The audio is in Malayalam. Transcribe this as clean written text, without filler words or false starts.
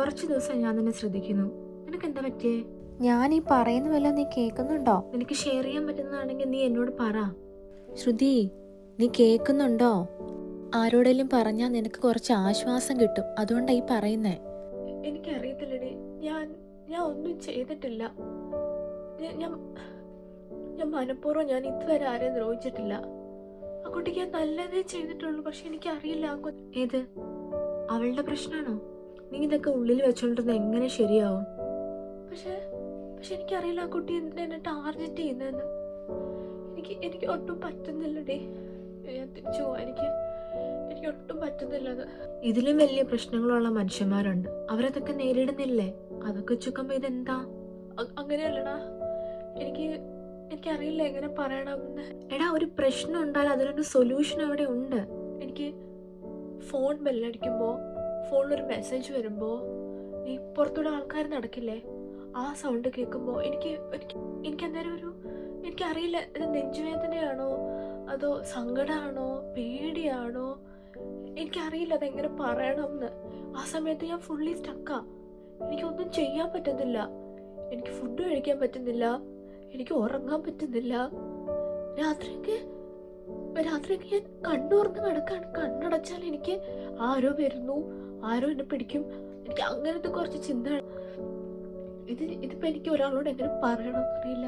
കുറച്ച് ദിവസം ഞാൻ നിന്നെ ശ്രദ്ധിക്കുന്നു. നിനക്ക് എന്താ പറ്റിയേ? ഞാൻ ഈ പറയുന്ന വല്ലതും നീ കേൾക്കുന്നുണ്ടോ? നിനക്ക് ഷെയർ ചെയ്യാൻ പറ്റുന്നതാണെങ്കിൽ നീ എന്നോട് പറ. ശ്രുതി, നീ കേൾക്കുന്നുണ്ടോ? ആരോടെങ്കിലും പറഞ്ഞാൽ നിനക്ക് കുറച്ച് ആശ്വാസം കിട്ടും, അതുകൊണ്ടാ ഈ പറയുന്നേ. എനിക്കറിയത്തില്ലടി, ഞാൻ ഞാൻ ഒന്നും ചെയ്തിട്ടില്ല. ഞാൻ ഞാൻ മനഃപൂർവ്വം ഞാൻ ഇതുവരെ ആരെയും ദ്രോഹിച്ചിട്ടില്ല. ആ കുട്ടിക്ക് ഞാൻ നല്ലതേ ചെയ്തിട്ടുള്ളൂ. പക്ഷെ എനിക്കറിയില്ല ഏത് അവളുടെ പ്രശ്നമാണോ? നീ ഇതൊക്കെ ഉള്ളിൽ വെച്ചോണ്ടിരുന്ന എങ്ങനെ ശരിയാവും? പക്ഷെ പക്ഷെ എനിക്കറിയില്ല ആ കുട്ടി എന്തിനാ എന്നെ ടാർഗറ്റ് ചെയ്യുന്നതെന്ന്. എനിക്ക് ഒട്ടും പറ്റുന്നില്ലടി. ഞാൻ തിരിച്ചു പോവാ. എനിക്ക് ഒട്ടും പറ്റുന്നില്ലത്. ഇതിലും വലിയ പ്രശ്നങ്ങളുള്ള മനുഷ്യന്മാരുണ്ട്, അവരതൊക്കെ നേരിടുന്നില്ലേ? അതൊക്കെ ചുക്കുമ്പോ ഇതെന്താ? അങ്ങനെയല്ലടാ, എനിക്കറിയില്ല എങ്ങനെ പറയണമെന്ന്. എടാ, ഒരു പ്രശ്നം ഉണ്ടായാൽ അതിനൊരു സൊല്യൂഷൻ അവിടെ ഉണ്ട്. എനിക്ക് ഫോൺ ബെല്ലടിക്കുമ്പോ, ഫോണിലൊരു മെസ്സേജ് വരുമ്പോ, ഈ പുറത്തൂടെ ആൾക്കാർ നടക്കില്ലേ, ആ സൗണ്ട് കേൾക്കുമ്പോ എനിക്ക് അന്നേരം എനിക്കറിയില്ല, ഇത് നെഞ്ചുവേദനയാണോ അതോ സങ്കടമാണോ പേടിയാണോ, എനിക്കറിയില്ല അതെങ്ങനെ പറയണമെന്ന്. ആ സമയത്ത് ഞാൻ ഫുള്ളി സ്റ്റക്കാ. എനിക്കൊന്നും ചെയ്യാൻ പറ്റുന്നില്ല. എനിക്ക് ഫുഡ് കഴിക്കാൻ പറ്റുന്നില്ല, എനിക്ക് ഉറങ്ങാൻ പറ്റുന്നില്ല. രാത്രിയൊക്കെ ഞാൻ കണ്ണുറന്ന് കിടക്കാണ്. കണ്ണടച്ചാൽ എനിക്ക് ആരോ വരുന്നു, ആരോ എന്നെ പിടിക്കും. എനിക്ക് അങ്ങനത്തെ കുറച്ച് ചിന്ത. ഇതിപ്പോ എനിക്ക് ഒരാളോട് എങ്ങനെ പറയണമെന്ന് അറിയില്ല.